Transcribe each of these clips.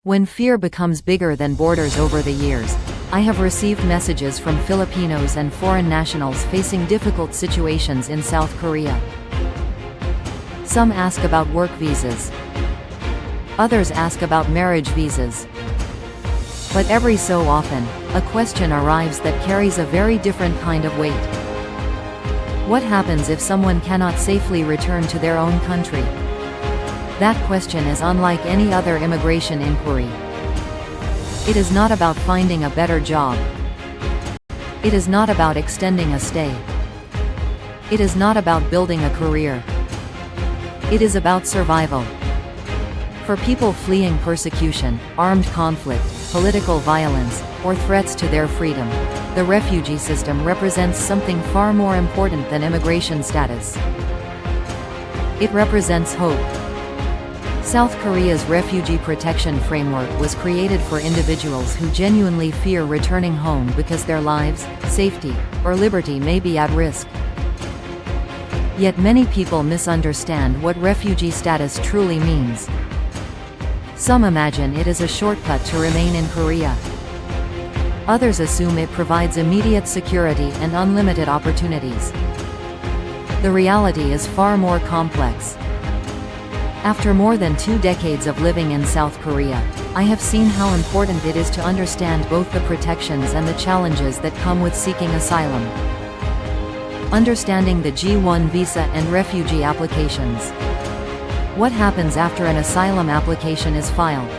When fear becomes bigger than borders over the years, I have received messages from Filipinos and foreign nationals facing difficult situations in South Korea. Some ask about work visas. Others ask about marriage visas. But every so often, a question arrives that carries a very different kind of weight. What happens if someone cannot safely return to their own country? That question is unlike any other immigration inquiry. It is not about finding a better job. It is not about extending a stay. It is not about building a career. It is about survival. For people fleeing persecution, armed conflict, political violence, or threats to their freedom, the refugee system represents something far more important than immigration status. It represents hope. South Korea's refugee protection framework was created for individuals who genuinely fear returning home because their lives, safety, or liberty may be at risk. Yet many people misunderstand what refugee status truly means. Some imagine it is a shortcut to remain in Korea. Others assume it provides immediate security and unlimited opportunities. The reality is far more complex. After more than 2 decades of living in South Korea, I have seen how important it is to understand both the protections and the challenges that come with seeking asylum. Understanding the G1 visa and refugee applications. What happens after an asylum application is filed?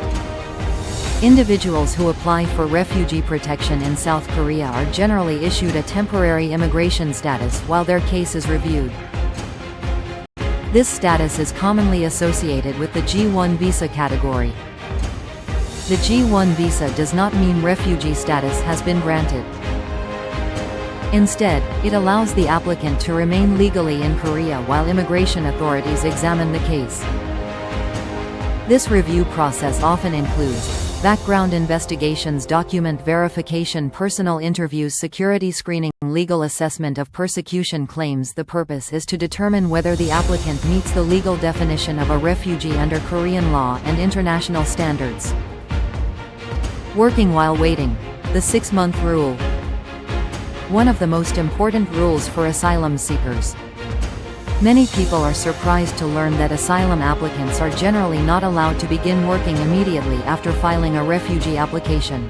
Individuals who apply for refugee protection in South Korea are generally issued a temporary immigration status while their case is reviewed. This status is commonly associated with the G1 visa category. The G1 visa does not mean refugee status has been granted. Instead, it allows the applicant to remain legally in Korea while immigration authorities examine the case. This review process often includes background investigations, document verification, personal interviews, security screening, legal assessment of persecution claims. The purpose is to determine whether the applicant meets the legal definition of a refugee under Korean law and international standards. Working while waiting. The 6-month rule. One of the most important rules for asylum seekers. Many people are surprised to learn that asylum applicants are generally not allowed to begin working immediately after filing a refugee application.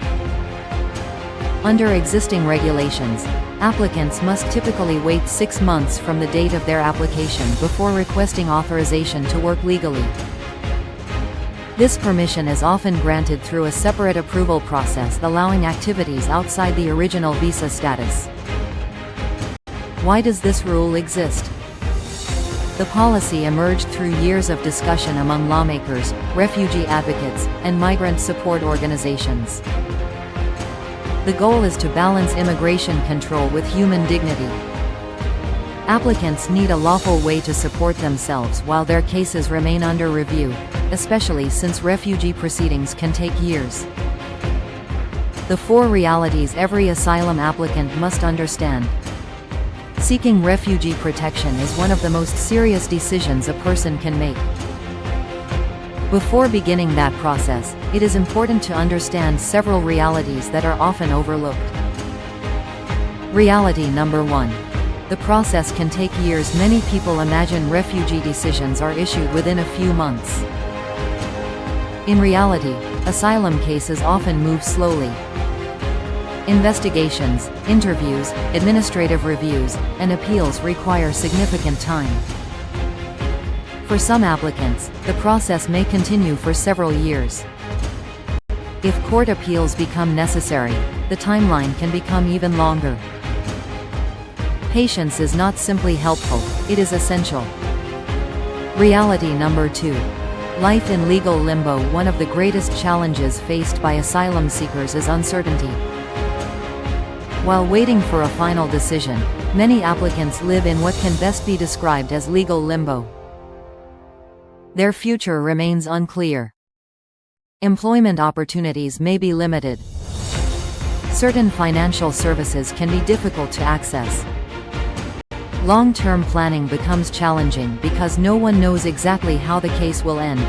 Under existing regulations, applicants must typically wait 6 months from the date of their application before requesting authorization to work legally. This permission is often granted through a separate approval process allowing activities outside the original visa status. Why does this rule exist? The policy emerged through years of discussion among lawmakers, refugee advocates, and migrant support organizations. The goal is to balance immigration control with human dignity. Applicants need a lawful way to support themselves while their cases remain under review, especially since refugee proceedings can take years. The 4 realities every asylum applicant must understand. Seeking refugee protection is one of the most serious decisions a person can make. Before beginning that process, it is important to understand several realities that are often overlooked. Reality number 1. The process can take years. Many people imagine refugee decisions are issued within a few months. In reality, asylum cases often move slowly. Investigations, interviews, administrative reviews, and appeals require significant time. For some applicants, the process may continue for several years. If court appeals become necessary, the timeline can become even longer. Patience is not simply helpful, it is essential. Reality number 2. Life in legal limbo. One of the greatest challenges faced by asylum seekers is uncertainty. While waiting for a final decision, many applicants live in what can best be described as legal limbo. Their future remains unclear. Employment opportunities may be limited. Certain financial services can be difficult to access. Long-term planning becomes challenging because no one knows exactly how the case will end.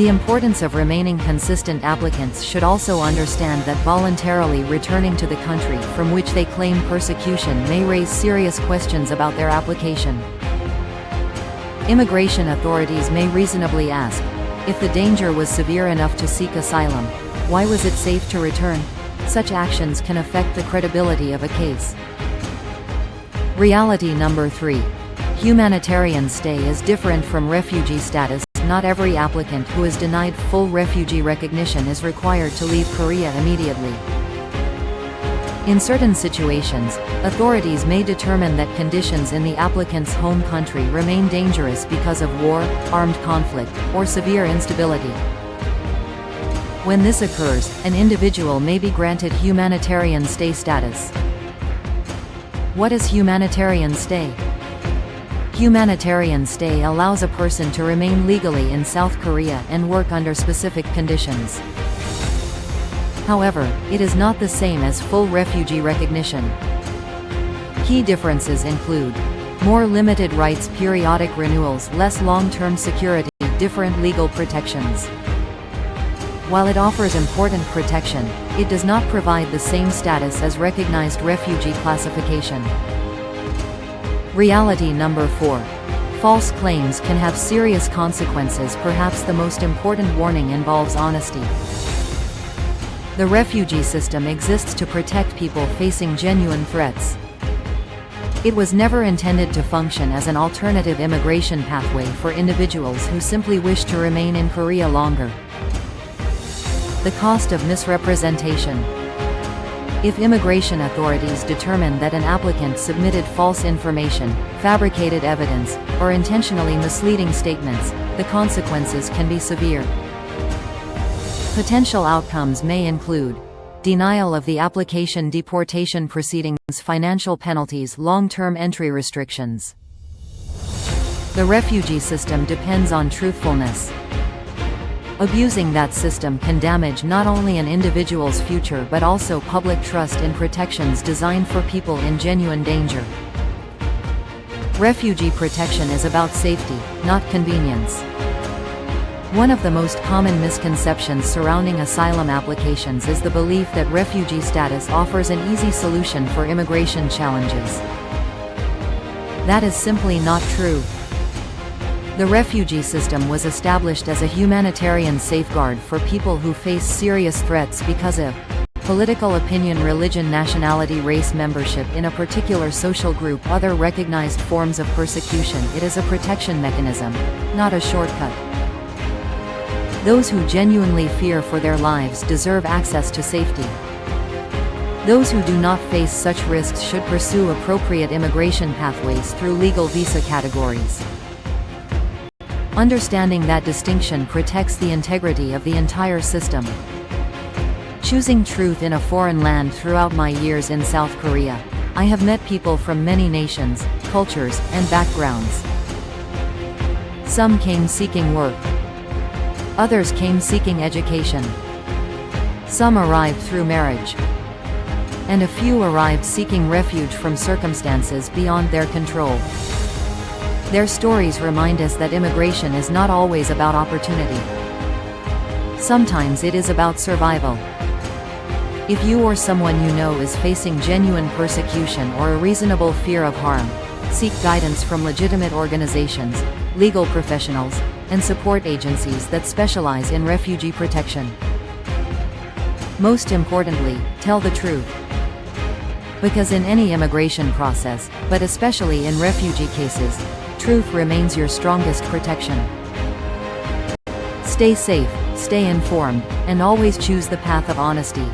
The importance of remaining consistent. Applicants should also understand that voluntarily returning to the country from which they claim persecution may raise serious questions about their application. Immigration authorities may reasonably ask, if the danger was severe enough to seek asylum, why was it safe to return? Such actions can affect the credibility of a case. Reality number 3. Humanitarian stay is different from refugee status. Not every applicant who is denied full refugee recognition is required to leave Korea immediately. In certain situations, authorities may determine that conditions in the applicant's home country remain dangerous because of war, armed conflict, or severe instability. When this occurs, an individual may be granted humanitarian stay status. What is humanitarian stay? Humanitarian stay allows a person to remain legally in South Korea and work under specific conditions. However, it is not the same as full refugee recognition. Key differences include more limited rights, periodic renewals, less long-term security, different legal protections. While it offers important protection, it does not provide the same status as recognized refugee classification. Reality number 4. False claims can have serious consequences. Perhaps the most important warning involves honesty. The refugee system exists to protect people facing genuine threats. It was never intended to function as an alternative immigration pathway for individuals who simply wish to remain in Korea longer. The cost of misrepresentation. If immigration authorities determine that an applicant submitted false information, fabricated evidence, or intentionally misleading statements, the consequences can be severe. Potential outcomes may include denial of the application, deportation proceedings, financial penalties, long-term entry restrictions. The refugee system depends on truthfulness. Abusing that system can damage not only an individual's future but also public trust in protections designed for people in genuine danger. Refugee protection is about safety, not convenience. One of the most common misconceptions surrounding asylum applications is the belief that refugee status offers an easy solution for immigration challenges. That is simply not true. The refugee system was established as a humanitarian safeguard for people who face serious threats because of political opinion, religion, nationality, race, membership in a particular social group, other recognized forms of persecution. It is a protection mechanism, not a shortcut. Those who genuinely fear for their lives deserve access to safety. Those who do not face such risks should pursue appropriate immigration pathways through legal visa categories. Understanding that distinction protects the integrity of the entire system. Choosing truth in a foreign land. Throughout my years in South Korea, I have met people from many nations, cultures, and backgrounds. Some came seeking work. Others came seeking education. Some arrived through marriage. And a few arrived seeking refuge from circumstances beyond their control. Their stories remind us that immigration is not always about opportunity. Sometimes it is about survival. If you or someone you know is facing genuine persecution or a reasonable fear of harm, seek guidance from legitimate organizations, legal professionals, and support agencies that specialize in refugee protection. Most importantly, tell the truth. Because in any immigration process, but especially in refugee cases, truth remains your strongest protection. Stay safe, stay informed, and always choose the path of honesty.